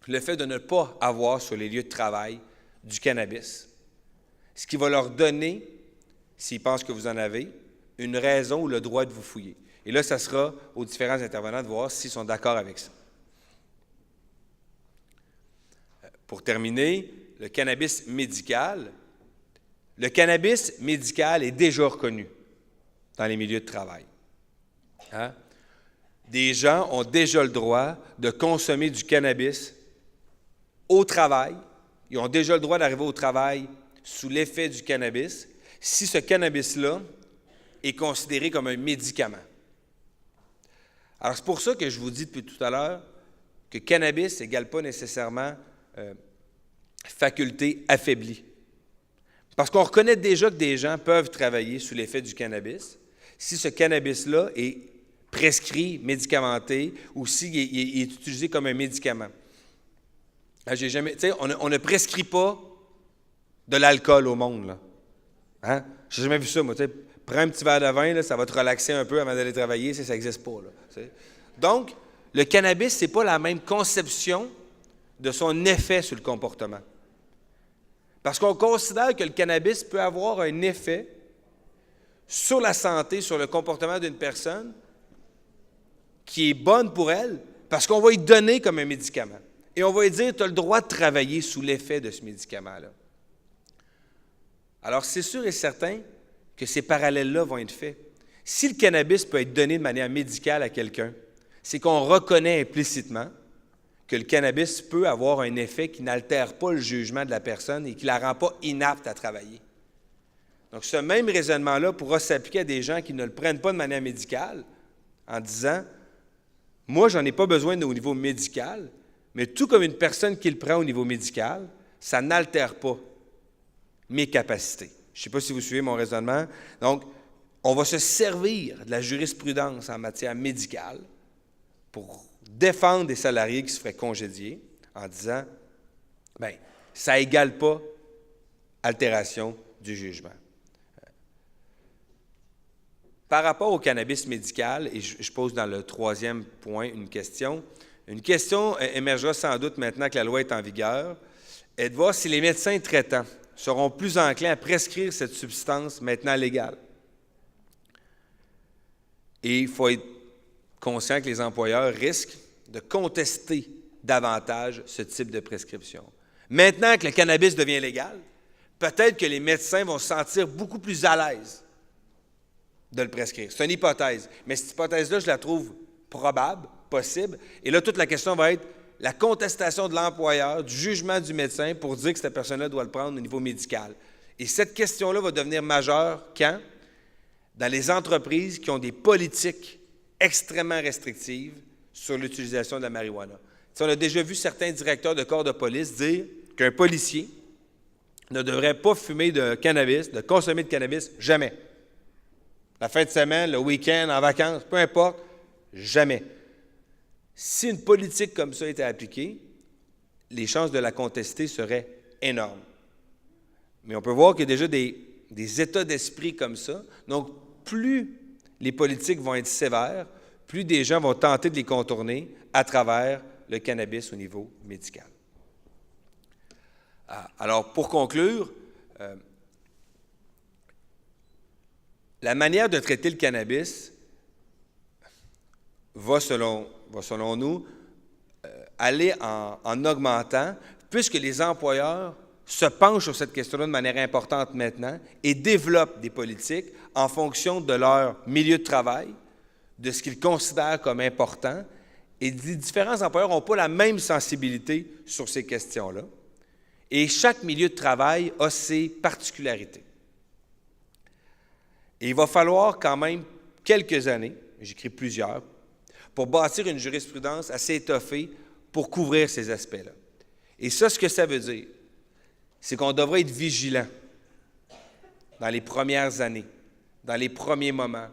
le fait de ne pas avoir sur les lieux de travail du cannabis, ce qui va leur donner, s'ils pensent que vous en avez, une raison ou le droit de vous fouiller. Et là, ça sera aux différents intervenants de voir s'ils sont d'accord avec ça. Pour terminer, le cannabis médical. Le cannabis médical est déjà reconnu dans les milieux de travail. Hein? Des gens ont déjà le droit de consommer du cannabis au travail. Ils ont déjà le droit d'arriver au travail sous l'effet du cannabis si ce cannabis-là est considéré comme un médicament. Alors, c'est pour ça que je vous dis depuis tout à l'heure que cannabis n'égale pas nécessairement faculté affaiblie. Parce qu'on reconnaît déjà que des gens peuvent travailler sous l'effet du cannabis si ce cannabis-là est prescrit, médicamenté, ou s'il est utilisé comme un médicament. On ne prescrit pas de l'alcool au monde. Là. Hein? Je n'ai jamais vu ça, moi. Prends un petit verre de vin, là, ça va te relaxer un peu avant d'aller travailler, ça n'existe pas. Là, donc, le cannabis, ce n'est pas la même conception de son effet sur le comportement. Parce qu'on considère que le cannabis peut avoir un effet sur la santé, sur le comportement d'une personne qui est bonne pour elle, parce qu'on va lui donner comme un médicament. Et on va lui dire, tu as le droit de travailler sous l'effet de ce médicament-là. Alors, c'est sûr et certain que ces parallèles-là vont être faits. Si le cannabis peut être donné de manière médicale à quelqu'un, c'est qu'on reconnaît implicitement que le cannabis peut avoir un effet qui n'altère pas le jugement de la personne et qui ne la rend pas inapte à travailler. Donc, ce même raisonnement-là pourra s'appliquer à des gens qui ne le prennent pas de manière médicale en disant « Moi, je n'en ai pas besoin au niveau médical, mais tout comme une personne qui le prend au niveau médical, ça n'altère pas mes capacités. » Je ne sais pas si vous suivez mon raisonnement. Donc, on va se servir de la jurisprudence en matière médicale pour défendre des salariés qui se feraient congédier en disant « Bien, ça n'égale pas altération du jugement. » Par rapport au cannabis médical, et je pose dans le troisième point une question émergera sans doute maintenant que la loi est en vigueur, est de voir si les médecins traitants seront plus enclins à prescrire cette substance maintenant légale. Et il faut être conscient que les employeurs risquent de contester davantage ce type de prescription. Maintenant que le cannabis devient légal, peut-être que les médecins vont se sentir beaucoup plus à l'aise de le prescrire. C'est une hypothèse, mais cette hypothèse-là, je la trouve probable, possible. Et là, toute la question va être la contestation de l'employeur, du jugement du médecin pour dire que cette personne-là doit le prendre au niveau médical. Et cette question-là va devenir majeure quand? Dans les entreprises qui ont des politiques extrêmement restrictives sur l'utilisation de la marijuana. T'sais, on a déjà vu certains directeurs de corps de police dire qu'un policier ne devrait pas fumer de cannabis, de consommer de cannabis, jamais. La fin de semaine, le week-end, en vacances, peu importe, jamais. Si une politique comme ça était appliquée, les chances de la contester seraient énormes. Mais on peut voir qu'il y a déjà des états d'esprit comme ça. Donc, plus les politiques vont être sévères, plus des gens vont tenter de les contourner à travers le cannabis au niveau médical. Alors, pour conclure, la manière de traiter le cannabis va selon nous, aller en augmentant, puisque les employeurs se penchent sur cette question-là de manière importante maintenant et développent des politiques en fonction de leur milieu de travail, de ce qu'ils considèrent comme important, et les différents employeurs n'ont pas la même sensibilité sur ces questions-là. Et chaque milieu de travail a ses particularités. Et il va falloir quand même quelques années, j'écris plusieurs, pour bâtir une jurisprudence assez étoffée pour couvrir ces aspects-là. Et ça, ce que ça veut dire, c'est qu'on devrait être vigilant dans les premières années, dans les premiers moments,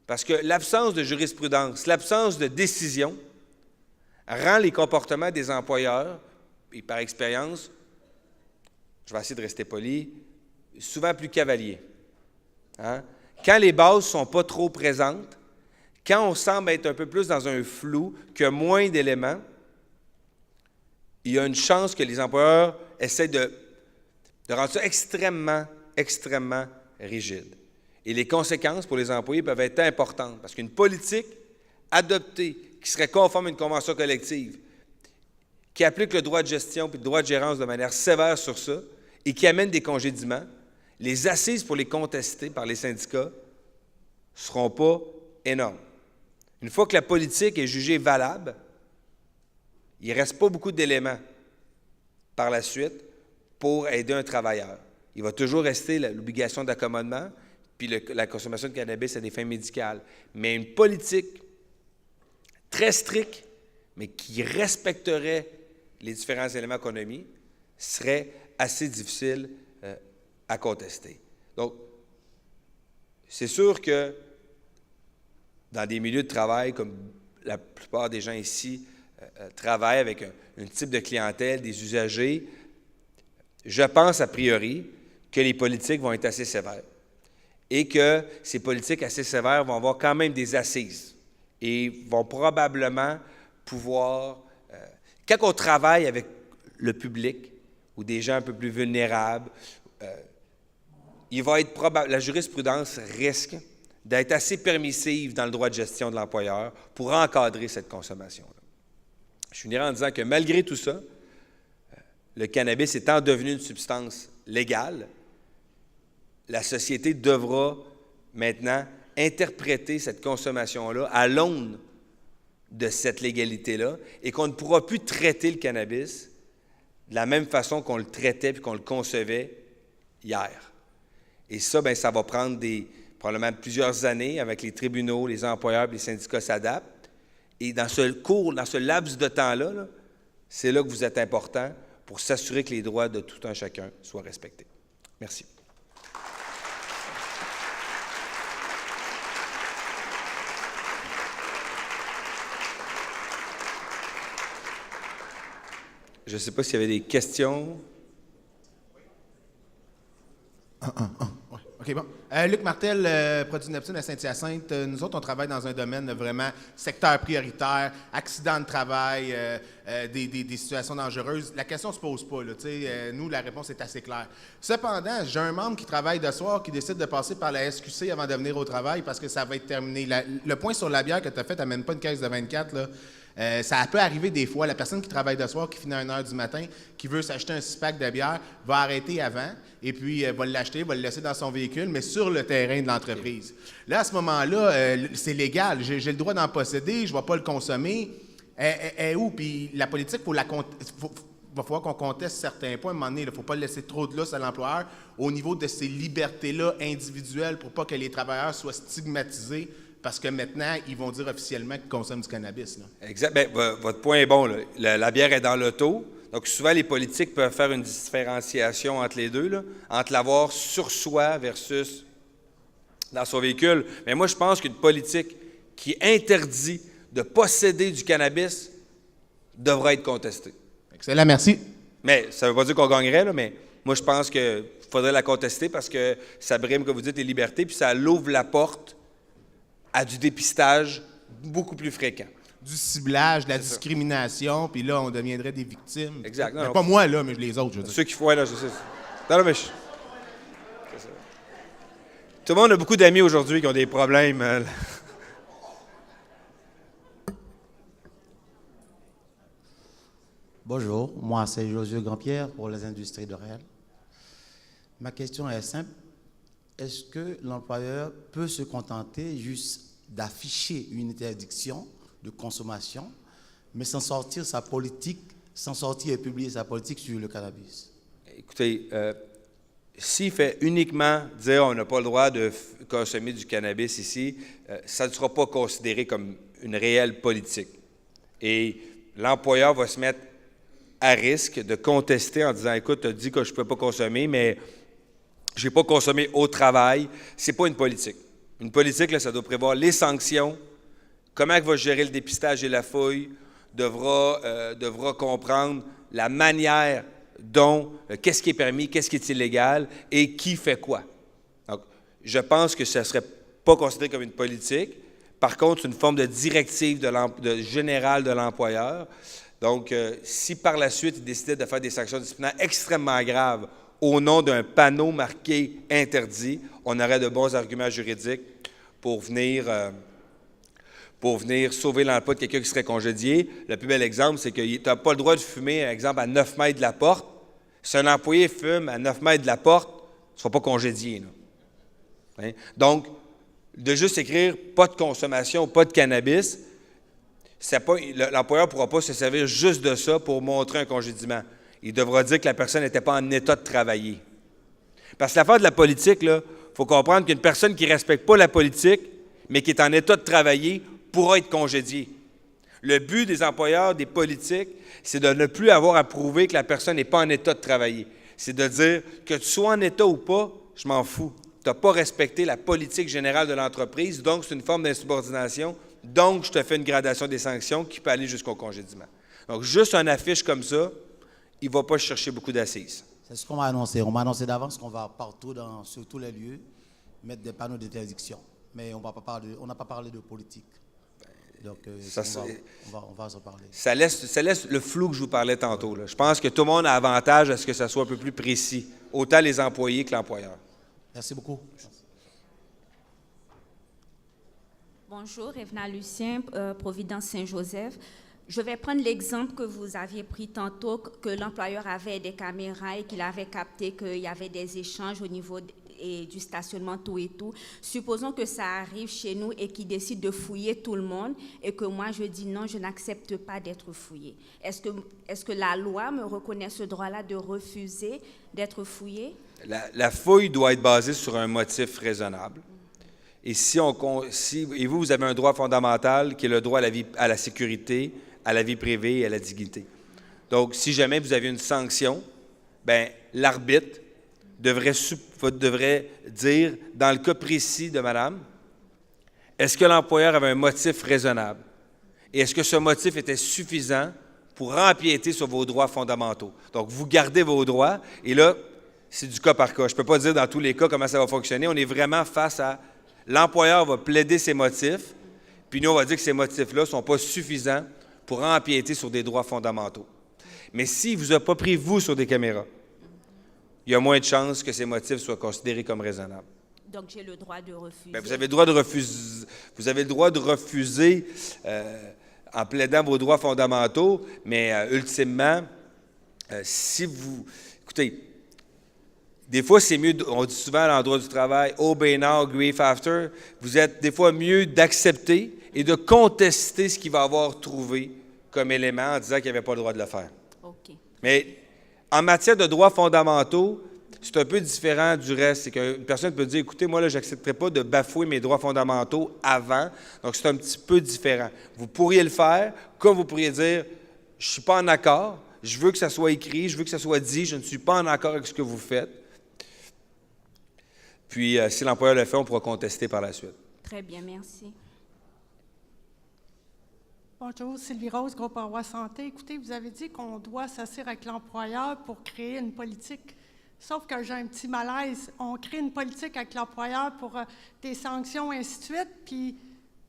parce que l'absence de jurisprudence, l'absence de décision rend les comportements des employeurs, et par expérience, je vais essayer de rester poli, souvent plus cavaliers. Hein? Quand les bases ne sont pas trop présentes, quand on semble être un peu plus dans un flou, qu'il y a moins d'éléments, il y a une chance que les employeurs essaient de rendre ça extrêmement, extrêmement rigide. Et les conséquences pour les employés peuvent être importantes, parce qu'une politique adoptée qui serait conforme à une convention collective, qui applique le droit de gestion et le droit de gérance de manière sévère sur ça, et qui amène des congédiements, les assises pour les contester par les syndicats ne seront pas énormes. Une fois que la politique est jugée valable, il ne reste pas beaucoup d'éléments par la suite pour aider un travailleur. Il va toujours rester l'obligation d'accommodement puis la consommation de cannabis à des fins médicales. Mais une politique très stricte, mais qui respecterait les différents éléments qu'on a mis, serait assez difficile à contester. Donc, c'est sûr que dans des milieux de travail, comme la plupart des gens ici travaillent avec un type de clientèle, des usagers, je pense a priori que les politiques vont être assez sévères et que ces politiques assez sévères vont avoir quand même des assises et vont probablement pouvoir, quand on travaille avec le public ou des gens un peu plus vulnérables, il va être probable, la jurisprudence risque d'être assez permissive dans le droit de gestion de l'employeur pour encadrer cette consommation-là. Je finirai en disant que malgré tout ça, le cannabis étant devenu une substance légale, la société devra maintenant interpréter cette consommation-là à l'aune de cette légalité-là et qu'on ne pourra plus traiter le cannabis de la même façon qu'on le traitait et qu'on le concevait hier. Et ça, bien, ça va prendre probablement plusieurs années avec les tribunaux, les employeurs et les syndicats s'adaptent. Et dans ce laps de temps-là, c'est là que vous êtes important pour s'assurer que les droits de tout un chacun soient respectés. Merci. Je ne sais pas s'il y avait des questions. Ouais. OK, bon. Luc Martel, produit Neptune à Saint-Hyacinthe. Nous autres, on travaille dans un domaine vraiment secteur prioritaire, accidents de travail, des situations dangereuses. La question ne se pose pas. Là, nous, la réponse est assez claire. Cependant, j'ai un membre qui travaille de soir qui décide de passer par la SQC avant de venir au travail parce que ça va être terminé. Le point sur la bière que tu as fait, tu n'amènes pas une caisse de 24. Là. Ça peut arriver des fois. La personne qui travaille de soir, qui finit à 1h du matin, qui veut s'acheter un 6-pack de bière, va arrêter avant et puis va l'acheter, va le laisser dans son véhicule, mais sur le terrain de l'entreprise. Là, à ce moment-là, c'est légal. J'ai le droit d'en posséder, je ne vais pas le consommer. Où? Puis la politique, va falloir qu'on conteste certains points à un moment donné. Il ne faut pas laisser trop de lousse à l'employeur au niveau de ces libertés-là individuelles pour pas que les travailleurs soient stigmatisés parce que maintenant, ils vont dire officiellement qu'ils consomment du cannabis. Là. Exact. Bien, votre point est bon. Là. La bière est dans l'auto. Donc, souvent, les politiques peuvent faire une différenciation entre les deux, là, entre l'avoir sur soi versus dans son véhicule. Mais moi, je pense qu'une politique qui interdit de posséder du cannabis devrait être contestée. Excellent, merci. Mais ça ne veut pas dire qu'on gagnerait, là, mais moi, je pense qu'il faudrait la contester parce que ça brime, comme vous dites, les libertés, puis ça l'ouvre la porte à du dépistage beaucoup plus fréquent. Du ciblage, de la discrimination, puis là, on deviendrait des victimes. Exact. Non, pas moi, là, mais les autres, je veux dire. Ceux qui font, là, je sais. Non, mais tout le monde a beaucoup d'amis aujourd'hui qui ont des problèmes. Bonjour, moi c'est Josué Grandpierre pour les industries de Réal. Ma question est simple. Est-ce que l'employeur peut se contenter juste d'afficher une interdiction de consommation, mais sans sortir sa politique, sans sortir et publier sa politique sur le cannabis? Écoutez, s'il fait uniquement dire on n'a pas le droit de consommer du cannabis ici, ça ne sera pas considéré comme une réelle politique. Et l'employeur va se mettre à risque de contester en disant, écoute, tu as dit que je ne peux pas consommer, mais je n'ai pas consommé au travail. Ce n'est pas une politique. Une politique, là, ça doit prévoir les sanctions, comment elle va gérer le dépistage et la fouille, devra comprendre la manière dont, qu'est-ce qui est permis, qu'est-ce qui est illégal et qui fait quoi. Donc, je pense que ça ne serait pas considéré comme une politique. Par contre, c'est une forme de directive générale de l'employeur. Donc, si par la suite, il décidait de faire des sanctions disciplinaires extrêmement graves au nom d'un panneau marqué « interdit », on aurait de bons arguments juridiques pour venir sauver l'emploi de quelqu'un qui serait congédié. Le plus bel exemple, c'est que tu n'as pas le droit de fumer, par exemple, à 9 mètres de la porte. Si un employé fume à 9 mètres de la porte, tu ne seras pas congédié. Là. Hein? Donc, de juste écrire « pas de consommation, pas de cannabis », l'employeur ne pourra pas se servir juste de ça pour montrer un congédiement. Il devra dire que la personne n'était pas en état de travailler. Parce que l'affaire de la politique, il faut comprendre qu'une personne qui ne respecte pas la politique, mais qui est en état de travailler, pourra être congédiée. Le but des employeurs, des politiques, c'est de ne plus avoir à prouver que la personne n'est pas en état de travailler. C'est de dire que tu sois en état ou pas, je m'en fous. Tu n'as pas respecté la politique générale de l'entreprise, donc c'est une forme d'insubordination. Donc, je te fais une gradation des sanctions qui peut aller jusqu'au congédiement. Donc, juste une affiche comme ça, il ne va pas chercher beaucoup d'assises. C'est ce qu'on m'a annoncé. On m'a annoncé d'avance qu'on va partout, sur tous les lieux, mettre des panneaux d'interdiction. Mais on n'a pas parlé de politique. Donc, on va se parler. Ça laisse le flou que je vous parlais tantôt. Là. Je pense que tout le monde a avantage à ce que ça soit un peu plus précis, autant les employés que l'employeur. Merci beaucoup. Bonjour, Evna Lucien, Providence Saint-Joseph. Je vais prendre l'exemple que vous aviez pris tantôt, que l'employeur avait des caméras et qu'il avait capté qu'il y avait des échanges au niveau du stationnement, tout et tout. Supposons que ça arrive chez nous et qu'il décide de fouiller tout le monde et que moi je dis non, je n'accepte pas d'être fouillé. Est-ce que la loi me reconnaît ce droit-là de refuser d'être fouillé? La fouille doit être basée sur un motif raisonnable. Et vous avez un droit fondamental qui est le droit à la sécurité, à la vie privée et à la dignité. Donc, si jamais vous avez une sanction, l'arbitre devrait dire, dans le cas précis de madame, est-ce que l'employeur avait un motif raisonnable? Et est-ce que ce motif était suffisant pour empiéter sur vos droits fondamentaux? Donc, vous gardez vos droits, et là, c'est du cas par cas. Je ne peux pas dire dans tous les cas comment ça va fonctionner. On est vraiment face à... L'employeur va plaider ses motifs, puis nous, on va dire que ces motifs-là ne sont pas suffisants pour empiéter sur des droits fondamentaux. Mais s'il ne vous a pas pris, vous, sur des caméras, il y a moins de chances que ces motifs soient considérés comme raisonnables. Donc, j'ai le droit de refuser. Vous avez le droit de refuser. Vous avez le droit de refuser en plaidant vos droits fondamentaux, mais ultimement, si vous... Écoutez, des fois, c'est mieux, on dit souvent dans le droit du travail, obey now, grieve after. Vous êtes des fois mieux d'accepter et de contester ce qu'il va avoir trouvé comme élément en disant qu'il n'y avait pas le droit de le faire. OK. Mais en matière de droits fondamentaux, c'est un peu différent du reste. C'est qu'une personne peut dire, écoutez, moi, là, je n'accepterai pas de bafouer mes droits fondamentaux avant. Donc, c'est un petit peu différent. Vous pourriez le faire, comme vous pourriez dire, je ne suis pas en accord, je veux que ça soit écrit, je veux que ça soit dit, je ne suis pas en accord avec ce que vous faites. Puis, si l'employeur le fait, on pourra contester par la suite. Très bien, merci. Bonjour, Sylvie Rose, Groupe Envoi Santé. Écoutez, vous avez dit qu'on doit s'asseoir avec l'employeur pour créer une politique. Sauf que j'ai un petit malaise. On crée une politique avec l'employeur pour des sanctions, et ainsi de suite, puis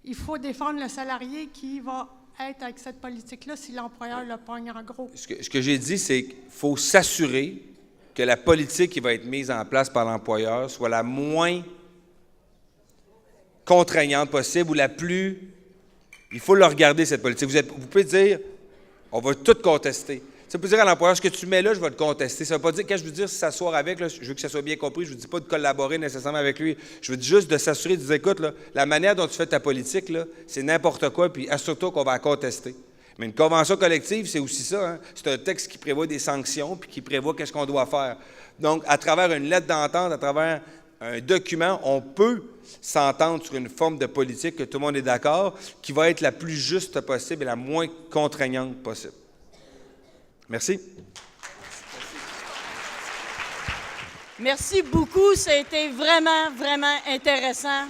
il faut défendre le salarié qui va être avec cette politique-là si l'employeur le pogne en gros. Ce que j'ai dit, c'est qu'il faut s'assurer que la politique qui va être mise en place par l'employeur soit la moins contraignante possible ou la plus... Il faut le regarder, cette politique. Vous pouvez dire, on va tout contester. Ça peut dire à l'employeur, ce que tu mets là, je vais le contester. Ça ne veut pas dire, quand je veux dire s'asseoir avec, là, je veux que ça soit bien compris, je ne vous dis pas de collaborer nécessairement avec lui. Je veux juste de s'assurer, de dire, écoute, là, la manière dont tu fais ta politique, là, c'est n'importe quoi, puis assure-toi qu'on va la contester. Mais une convention collective, c'est aussi ça. Hein? C'est un texte qui prévoit des sanctions, puis qui prévoit qu'est-ce qu'on doit faire. Donc, à travers une lettre d'entente, à travers un document, on peut s'entendre sur une forme de politique que tout le monde est d'accord, qui va être la plus juste possible et la moins contraignante possible. Merci. Merci beaucoup. Ça a été vraiment, vraiment intéressant.